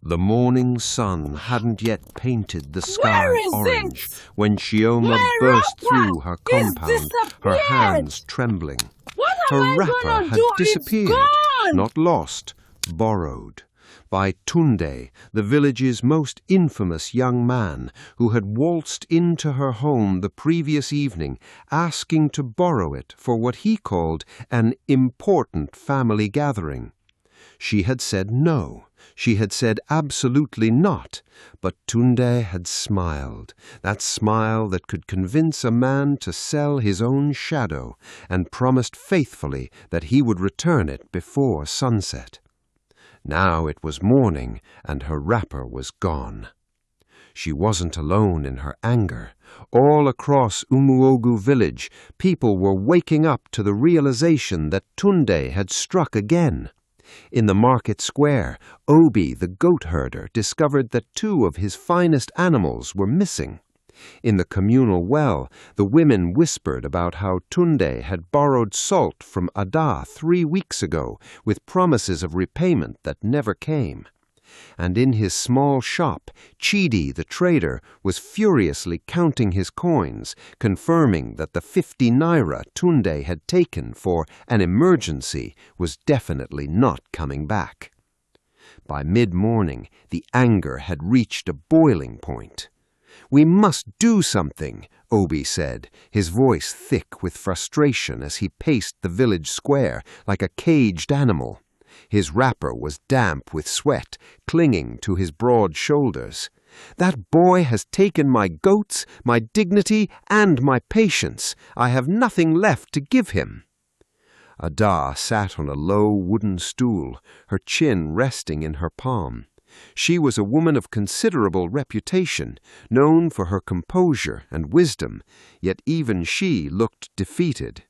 The morning sun hadn't yet painted the sky orange when Chioma burst through her compound, her hands trembling. Her wrapper had disappeared, not lost, borrowed, by Tunde, the village's most infamous young man, who had waltzed into her home the previous evening, asking to borrow it for what he called an important family gathering. She had said no. She had said absolutely not, but Tunde had smiled, that smile that could convince a man to sell his own shadow, and promised faithfully that he would return it before sunset. Now it was morning, and her wrapper was gone. She wasn't alone in her anger. All across Umuogu village, people were waking up to the realization that Tunde had struck again. In the market square, Obi, the goat herder, discovered that 2 of his finest animals were missing. In the communal well, the women whispered about how Tunde had borrowed salt from Ada 3 weeks ago, with promises of repayment that never came. And in his small shop, Chidi, the trader, was furiously counting his coins, confirming that the 50 naira Tunde had taken for an emergency was definitely not coming back. By mid-morning, the anger had reached a boiling point. "We must do something," Obi said, his voice thick with frustration as he paced the village square like a caged animal. His wrapper was damp with sweat, clinging to his broad shoulders. "That boy has taken my goats, my dignity, and my patience. I have nothing left to give him." Ada sat on a low wooden stool, her chin resting in her palm. She was a woman of considerable reputation, known for her composure and wisdom, yet even she looked defeated.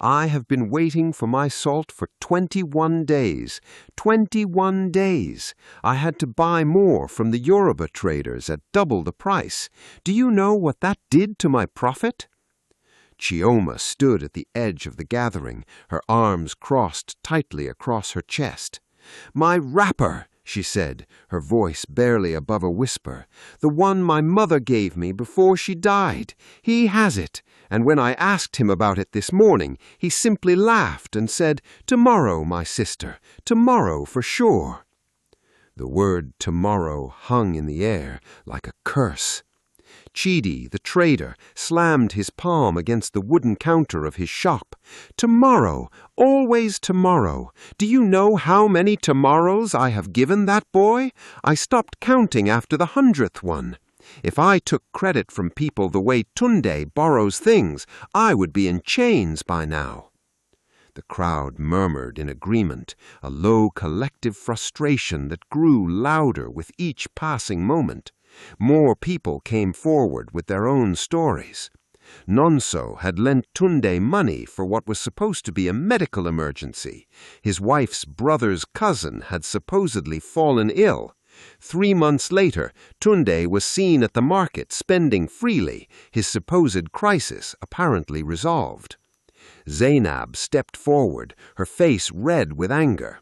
"I have been waiting for my salt for 21 days. 21 days. I had to buy more from the Yoruba traders at double the price. Do you know what that did to my profit?" Chioma stood at the edge of the gathering, her arms crossed tightly across her chest. "My wrapper," she said, her voice barely above a whisper. "The one my mother gave me before she died. He has it. And when I asked him about it this morning, he simply laughed and said, 'Tomorrow, my sister, tomorrow for sure.'" The word tomorrow hung in the air like a curse. Chidi, the trader, slammed his palm against the wooden counter of his shop. "Tomorrow, always tomorrow. Do you know how many tomorrows I have given that boy? I stopped counting after the 100th one. If I took credit from people the way Tunde borrows things, I would be in chains by now." The crowd murmured in agreement, a low collective frustration that grew louder with each passing moment. More people came forward with their own stories. Nonso had lent Tunde money for what was supposed to be a medical emergency. His wife's brother's cousin had supposedly fallen ill. 3 months later, Tunde was seen at the market spending freely, his supposed crisis apparently resolved. Zainab stepped forward, her face red with anger.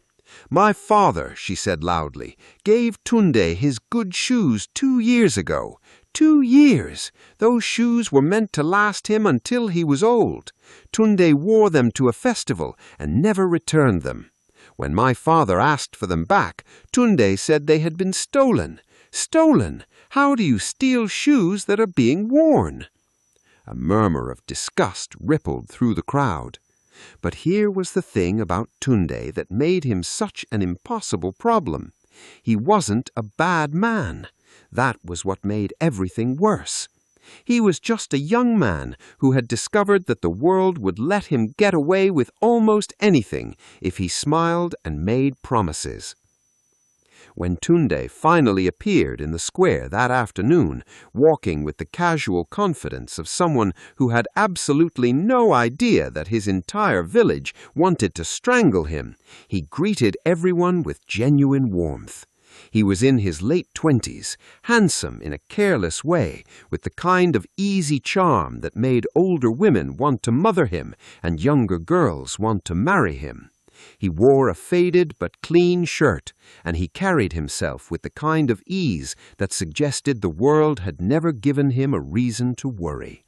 "My father," she said loudly, "gave Tunde his good shoes 2 years ago. 2 years! Those shoes were meant to last him until he was old. Tunde wore them to a festival and never returned them. When my father asked for them back, Tunde said they had been stolen. Stolen! How do you steal shoes that are being worn?" A murmur of disgust rippled through the crowd. But here was the thing about Tunde that made him such an impossible problem. He wasn't a bad man. That was what made everything worse. He was just a young man who had discovered that the world would let him get away with almost anything if he smiled and made promises. When Tunde finally appeared in the square that afternoon, walking with the casual confidence of someone who had absolutely no idea that his entire village wanted to strangle him, he greeted everyone with genuine warmth. He was in his late 20s, handsome in a careless way, with the kind of easy charm that made older women want to mother him and younger girls want to marry him. He wore a faded but clean shirt, and he carried himself with the kind of ease that suggested the world had never given him a reason to worry.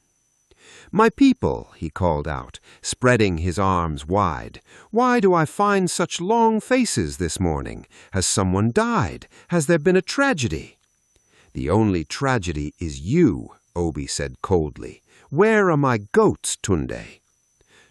"My people," he called out, spreading his arms wide, "why do I find such long faces this morning? Has someone died? Has there been a tragedy?" "The only tragedy is you," Obi said coldly. "Where are my goats, Tunde?"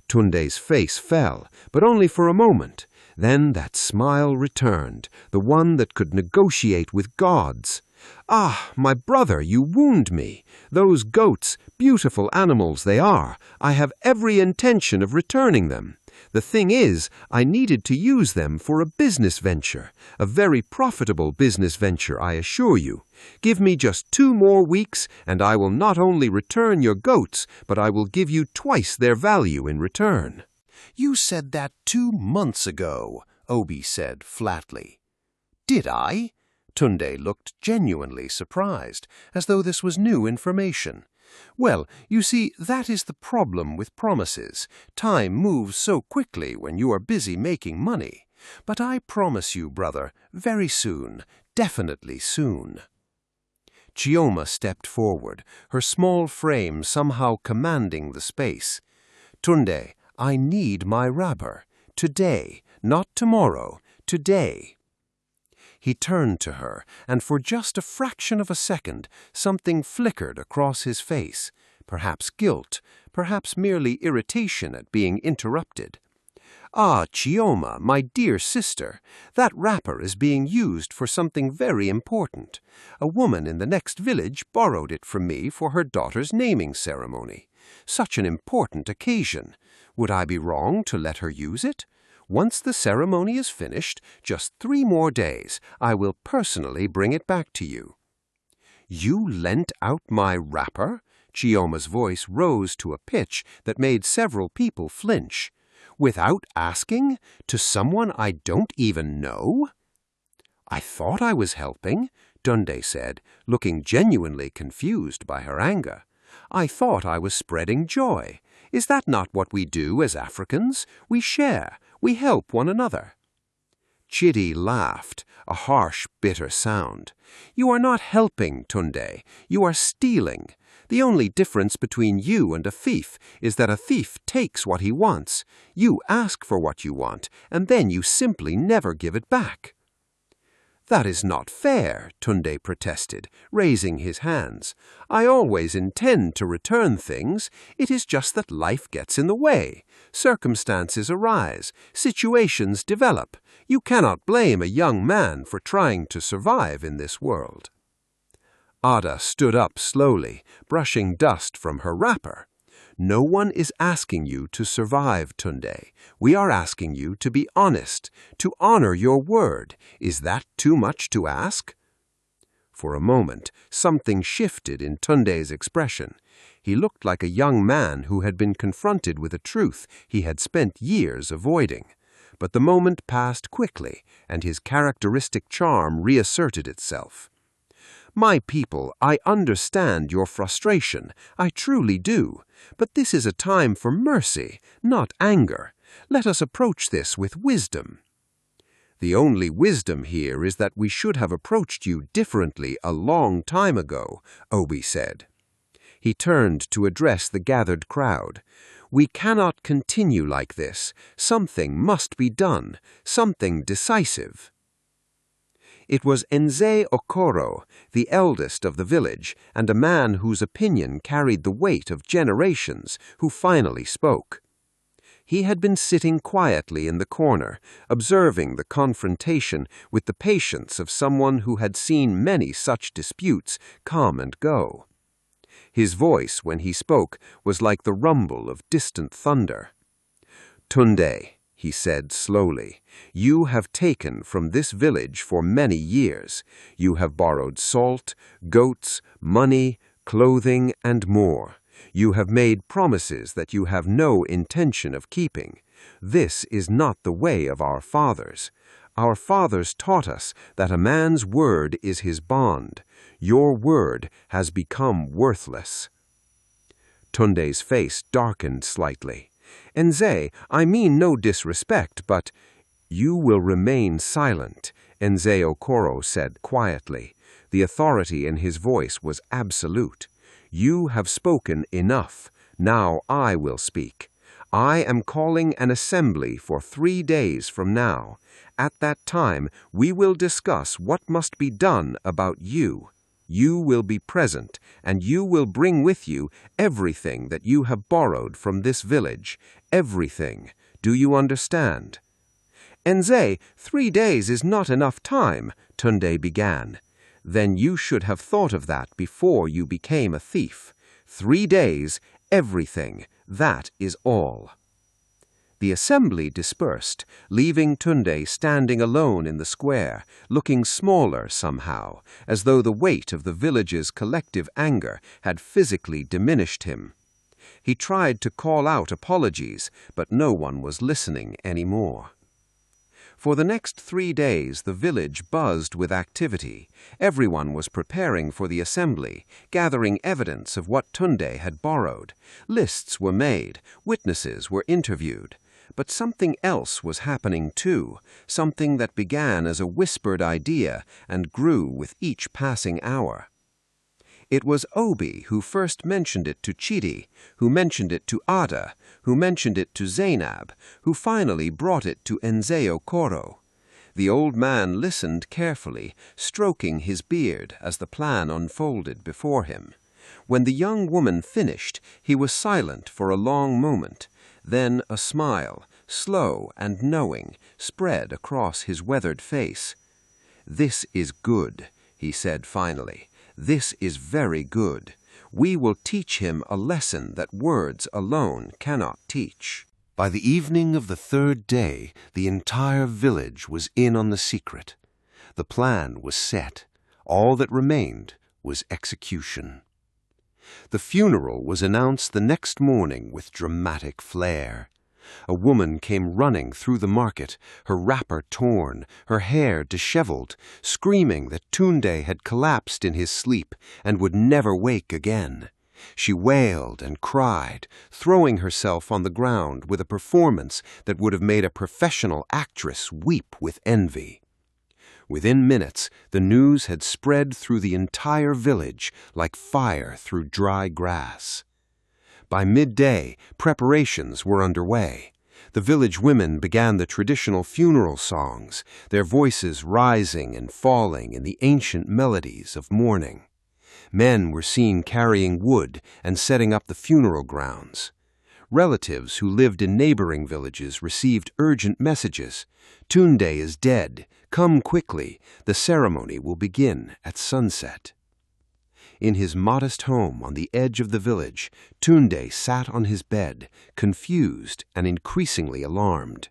Tunde's face fell, but only for a moment. Then that smile returned, the one that could negotiate with gods. "Ah, my brother, you wound me. Those goats, beautiful animals they are, I have every intention of returning them. The thing is, I needed to use them for a business venture, a very profitable business venture, I assure you. Give me just 2 more weeks, and I will not only return your goats, but I will give you twice their value in return." "You said that 2 months ago," Obi said flatly. "Did I?" Tunde looked genuinely surprised, as though this was new information. "Well, you see, that is the problem with promises. Time moves so quickly when you are busy making money. But I promise you, brother, very soon, definitely soon." Chioma stepped forward, her small frame somehow commanding the space. "Tunde, I need my wrapper. Today, not tomorrow, today." He turned to her, and for just a fraction of a second, something flickered across his face. Perhaps guilt, perhaps merely irritation at being interrupted. "Ah, Chioma, my dear sister, that wrapper is being used for something very important. A woman in the next village borrowed it from me for her daughter's naming ceremony. Such an important occasion. Would I be wrong to let her use it? Once the ceremony is finished, just 3 more days, I will personally bring it back to you." "You lent out my wrapper?" Chioma's voice rose to a pitch that made several people flinch. "Without asking? To someone I don't even know?" "I thought I was helping," Tunde said, looking genuinely confused by her anger. "I thought I was spreading joy. Is that not what we do as Africans? We share. We help one another." Chidi laughed, a harsh, bitter sound. "You are not helping, Tunde. You are stealing. The only difference between you and a thief is that a thief takes what he wants. You ask for what you want, and then you simply never give it back." "That is not fair," Tunde protested, raising his hands. "I always intend to return things. It is just that life gets in the way. Circumstances arise. Situations develop. You cannot blame a young man for trying to survive in this world." Ada stood up slowly, brushing dust from her wrapper. "No one is asking you to survive, Tunde. We are asking you to be honest, to honor your word. Is that too much to ask?" For a moment, something shifted in Tunde's expression. He looked like a young man who had been confronted with a truth he had spent years avoiding. But the moment passed quickly, and his characteristic charm reasserted itself. "My people, I understand your frustration. I truly do. But this is a time for mercy, not anger. Let us approach this with wisdom." "The only wisdom here is that we should have approached you differently a long time ago," Obi said. He turned to address the gathered crowd. "We cannot continue like this. Something must be done, something decisive." It was Nze Okoro, the eldest of the village, and a man whose opinion carried the weight of generations, who finally spoke. He had been sitting quietly in the corner, observing the confrontation with the patience of someone who had seen many such disputes come and go. His voice, when he spoke, was like the rumble of distant thunder. "Tunde," he said slowly, "you have taken from this village for many years. You have borrowed salt, goats, money, clothing, and more. You have made promises that you have no intention of keeping. This is not the way of our fathers. Our fathers taught us that a man's word is his bond. Your word has become worthless." Tunde's face darkened slightly. "Nze, I mean no disrespect, but—" "You will remain silent," Nze Okoro said quietly. The authority in his voice was absolute. "You have spoken enough. Now I will speak. I am calling an assembly for 3 days from now. At that time, we will discuss what must be done about you. You will be present, and you will bring with you everything that you have borrowed from this village. Everything. Do you understand?" "Nze, 3 days is not enough time," Tunde began. "Then you should have thought of that before you became a thief. 3 days, everything. That is all." The assembly dispersed, leaving Tunde standing alone in the square, looking smaller somehow, as though the weight of the village's collective anger had physically diminished him. He tried to call out apologies, but no one was listening anymore. For the next 3 days, the village buzzed with activity. Everyone was preparing for the assembly, gathering evidence of what Tunde had borrowed. Lists were made, witnesses were interviewed. But something else was happening too, something that began as a whispered idea and grew with each passing hour. It was Obi who first mentioned it to Chidi, who mentioned it to Ada, who mentioned it to Zainab, who finally brought it to Nze Okoro. The old man listened carefully, stroking his beard as the plan unfolded before him. When the young woman finished, he was silent for a long moment. Then a smile, slow and knowing, spread across his weathered face. "This is good," he said finally. "This is very good. We will teach him a lesson that words alone cannot teach." By the evening of the 3rd day, the entire village was in on the secret. The plan was set. All that remained was execution. The funeral was announced the next morning with dramatic flair. A woman came running through the market, her wrapper torn, her hair disheveled, screaming that Tunde had collapsed in his sleep and would never wake again. She wailed and cried, throwing herself on the ground with a performance that would have made a professional actress weep with envy. Within minutes, the news had spread through the entire village like fire through dry grass. By midday, preparations were underway. The village women began the traditional funeral songs, their voices rising and falling in the ancient melodies of mourning. Men were seen carrying wood and setting up the funeral grounds. Relatives who lived in neighboring villages received urgent messages. "Tunde is dead. Come quickly. The ceremony will begin at sunset." In his modest home on the edge of the village, Tunde sat on his bed, confused and increasingly alarmed.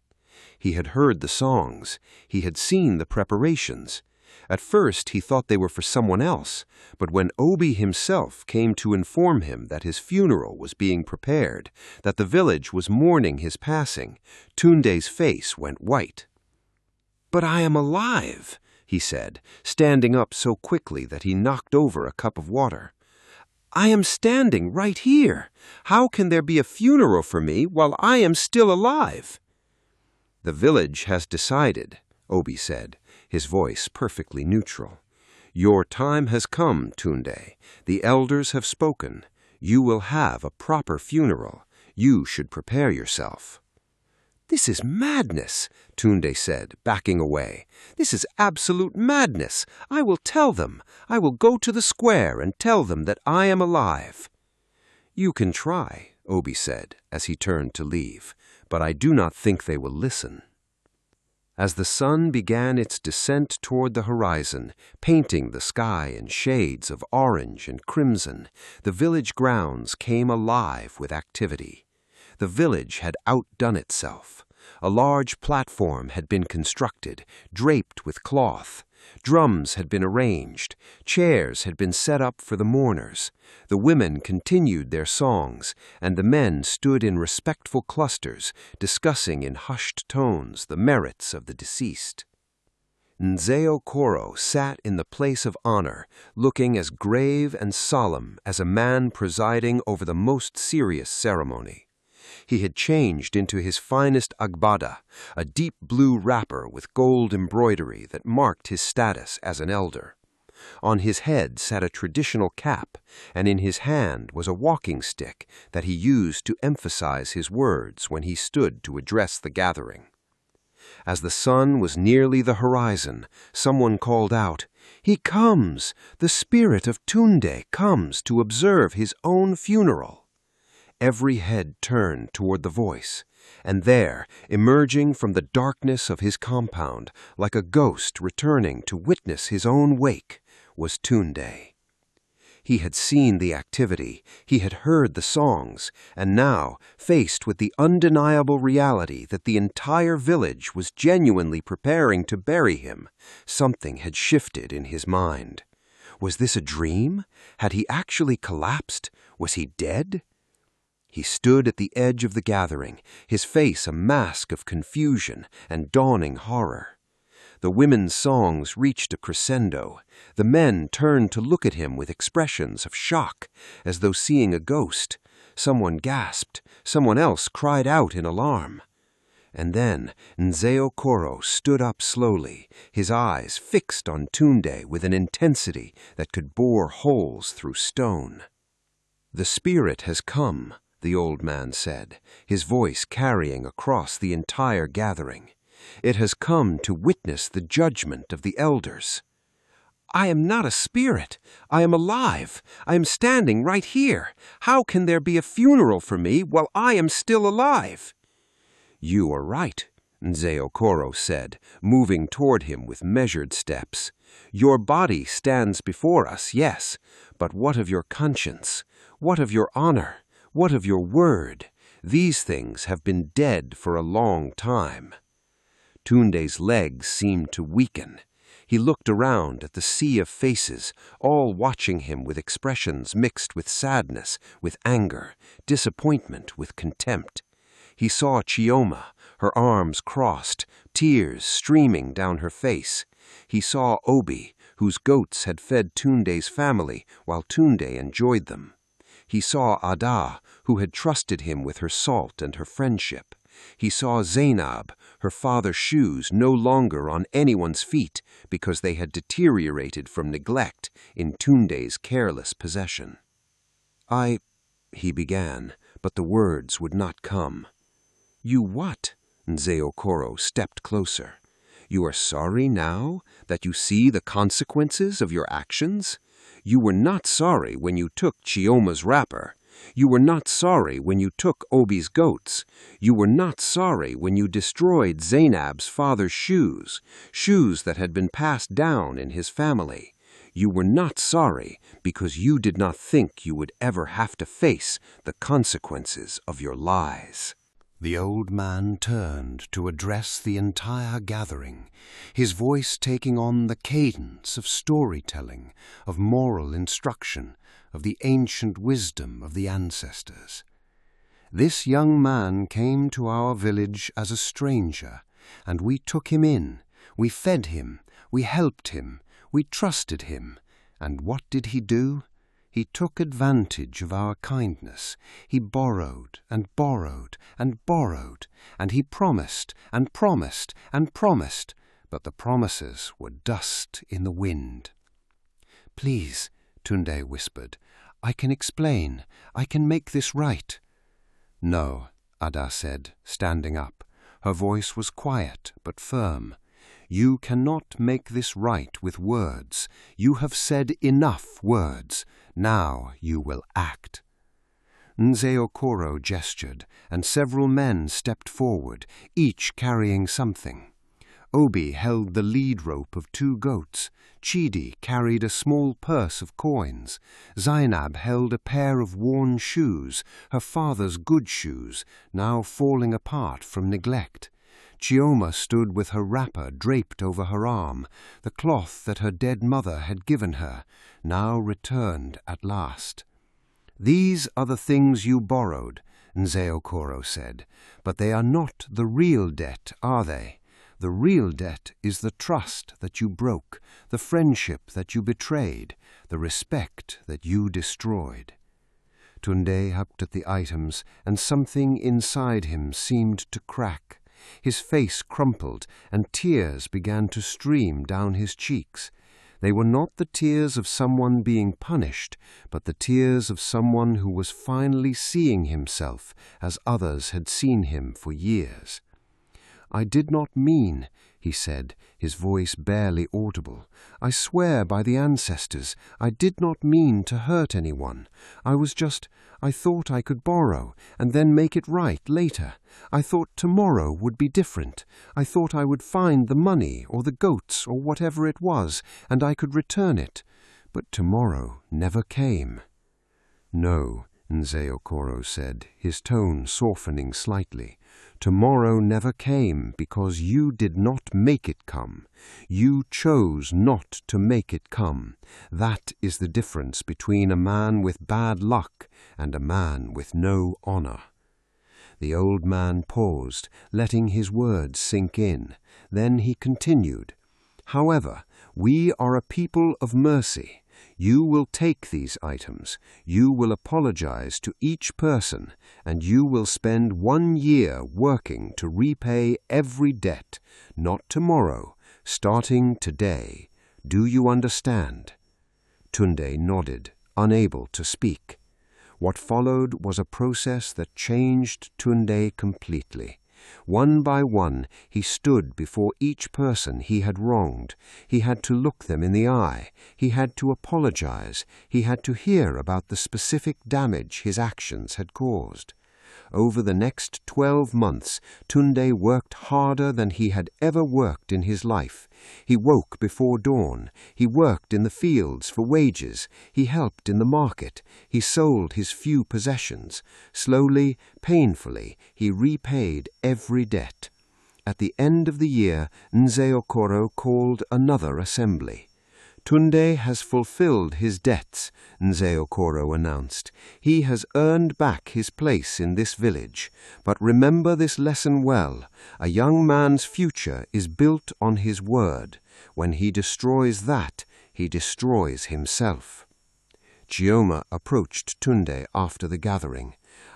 He had heard the songs. He had seen the preparations. At first he thought they were for someone else, but when Obi himself came to inform him that his funeral was being prepared, that the village was mourning his passing, Tunde's face went white. "But I am alive," he said, standing up so quickly that he knocked over a cup of water. "I am standing right here. How can there be a funeral for me while I am still alive?" "The village has decided," Obi said, his voice perfectly neutral. "Your time has come, Tunde. The elders have spoken. You will have a proper funeral. You should prepare yourself." "This is madness," Tunde said, backing away. "This is absolute madness. I will tell them. I will go to the square and tell them that I am alive." "You can try," Obi said, as he turned to leave, "but I do not think they will listen." As the sun began its descent toward the horizon, painting the sky in shades of orange and crimson, the village grounds came alive with activity. The village had outdone itself. A large platform had been constructed, draped with cloth. Drums had been arranged. Chairs had been set up for the mourners. The women continued their songs, and the men stood in respectful clusters, discussing in hushed tones the merits of the deceased. Nze Okoro sat in the place of honor, looking as grave and solemn as a man presiding over the most serious ceremony. He had changed into his finest agbada, a deep blue wrapper with gold embroidery that marked his status as an elder. On his head sat a traditional cap, and in his hand was a walking stick that he used to emphasize his words when he stood to address the gathering. As the sun was nearly the horizon, someone called out, "He comes! The spirit of Tunde comes to observe his own funeral." Every head turned toward the voice, and there, emerging from the darkness of his compound, like a ghost returning to witness his own wake, was Tunde. He had seen the activity, he had heard the songs, and now, faced with the undeniable reality that the entire village was genuinely preparing to bury him, something had shifted in his mind. Was this a dream? Had he actually collapsed? Was he dead? He stood at the edge of the gathering, his face a mask of confusion and dawning horror. The women's songs reached a crescendo. The men turned to look at him with expressions of shock, as though seeing a ghost. Someone gasped. Someone else cried out in alarm. And then Nzeo Koro stood up slowly, his eyes fixed on Tunde with an intensity that could bore holes through stone. "The spirit has come," the old man said, his voice carrying across the entire gathering. "It has come to witness the judgment of the elders." "I am not a spirit. I am alive. I am standing right here. How can there be a funeral for me while I am still alive?" "You are right," Nzeo Koro said, moving toward him with measured steps. "Your body stands before us, yes, but what of your conscience? What of your honor? What of your word? These things have been dead for a long time." Tunde's legs seemed to weaken. He looked around at the sea of faces, all watching him with expressions mixed with sadness, with anger, disappointment, with contempt. He saw Chioma, her arms crossed, tears streaming down her face. He saw Obi, whose goats had fed Tunde's family while Tunde enjoyed them. He saw Ada, who had trusted him with her salt and her friendship. He saw Zainab, her father's shoes no longer on anyone's feet because they had deteriorated from neglect in Tunde's careless possession. He began, but the words would not come. "You what?" Nzeo Koro stepped closer. "You are sorry now that you see the consequences of your actions? You were not sorry when you took Chioma's wrapper. You were not sorry when you took Obi's goats. You were not sorry when you destroyed Zainab's father's shoes, shoes that had been passed down in his family. You were not sorry because you did not think you would ever have to face the consequences of your lies." The old man turned to address the entire gathering, his voice taking on the cadence of storytelling, of moral instruction, of the ancient wisdom of the ancestors. "This young man came to our village as a stranger, and we took him in. We fed him, we helped him, we trusted him. And what did he do? He took advantage of our kindness. He borrowed and borrowed and borrowed, and he promised and promised and promised, but the promises were dust in the wind." "Please," Tunde whispered, "I can explain. I can make this right." "No," Ada said, standing up. Her voice was quiet but firm. "You cannot make this right with words. You have said enough words. Now you will act." Nzeo Koro gestured, and several men stepped forward, each carrying something. Obi held the lead rope of 2 goats. Chidi carried a small purse of coins. Zainab held a pair of worn shoes, her father's good shoes, now falling apart from neglect. Chioma stood with her wrapper draped over her arm, the cloth that her dead mother had given her, now returned at last. "These are the things you borrowed," Nzeo Koro said, "but they are not the real debt, are they? The real debt is the trust that you broke, the friendship that you betrayed, the respect that you destroyed." Tunde hooked at the items, and something inside him seemed to crack. His face crumpled, and tears began to stream down his cheeks. They were not the tears of someone being punished, but the tears of someone who was finally seeing himself as others had seen him for years. "I did not mean," he said, his voice barely audible. "I swear by the ancestors, I did not mean to hurt anyone. I thought I could borrow and then make it right later. I thought tomorrow would be different. I thought I would find the money or the goats or whatever it was, and I could return it. But tomorrow never came." "No," Nzeokoro said, his tone softening slightly. "Tomorrow never came because you did not make it come. You chose not to make it come. That is the difference between a man with bad luck and a man with no honor." The old man paused, letting his words sink in. Then he continued, "However, we are a people of mercy. You will take these items, you will apologize to each person, and you will spend 1 year working to repay every debt, not tomorrow, starting today. Do you understand?" Tunde nodded, unable to speak. What followed was a process that changed Tunde completely. One by one, he stood before each person he had wronged. He had to look them in the eye. He had to apologize. He had to hear about the specific damage his actions had caused. Over the next 12 months, Tunde worked harder than he had ever worked in his life. He woke before dawn. He worked in the fields for wages. He helped in the market. He sold his few possessions. Slowly, painfully, he repaid every debt. At the end of the year, Nzeokoro called another assembly. "Tunde has fulfilled his debts," Nzeokoro announced. "He has earned back his place in this village. But remember this lesson well. A young man's future is built on his word. When he destroys that, he destroys himself." Chioma approached Tunde after the gathering.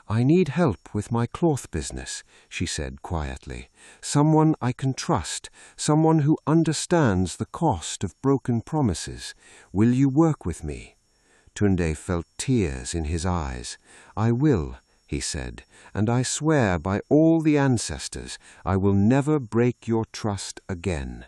"I need help with my cloth business," she said quietly. "Someone I can trust, someone who understands the cost of broken promises. Will you work with me?" Tunde felt tears in his eyes. "I will," he said, "and I swear by all the ancestors I will never break your trust again."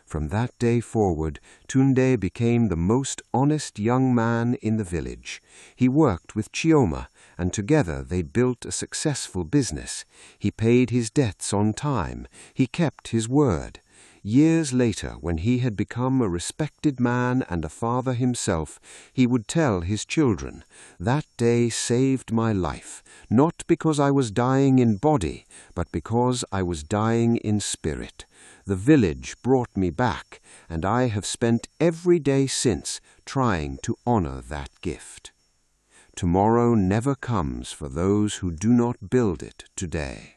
From that day forward, Tunde became the most honest young man in the village. He worked with Chioma, and together they built a successful business. He paid his debts on time. He kept his word. Years later, when he had become a respected man and a father himself, he would tell his children, "That day saved my life, not because I was dying in body, but because I was dying in spirit. The village brought me back, and I have spent every day since trying to honor that gift." Tomorrow never comes for those who do not build it today.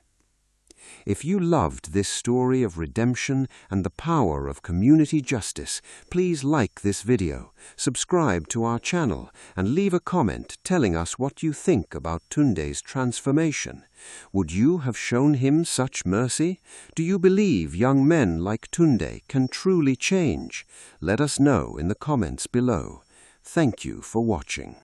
If you loved this story of redemption and the power of community justice, please like this video, subscribe to our channel, and leave a comment telling us what you think about Tunde's transformation. Would you have shown him such mercy? Do you believe young men like Tunde can truly change? Let us know in the comments below. Thank you for watching.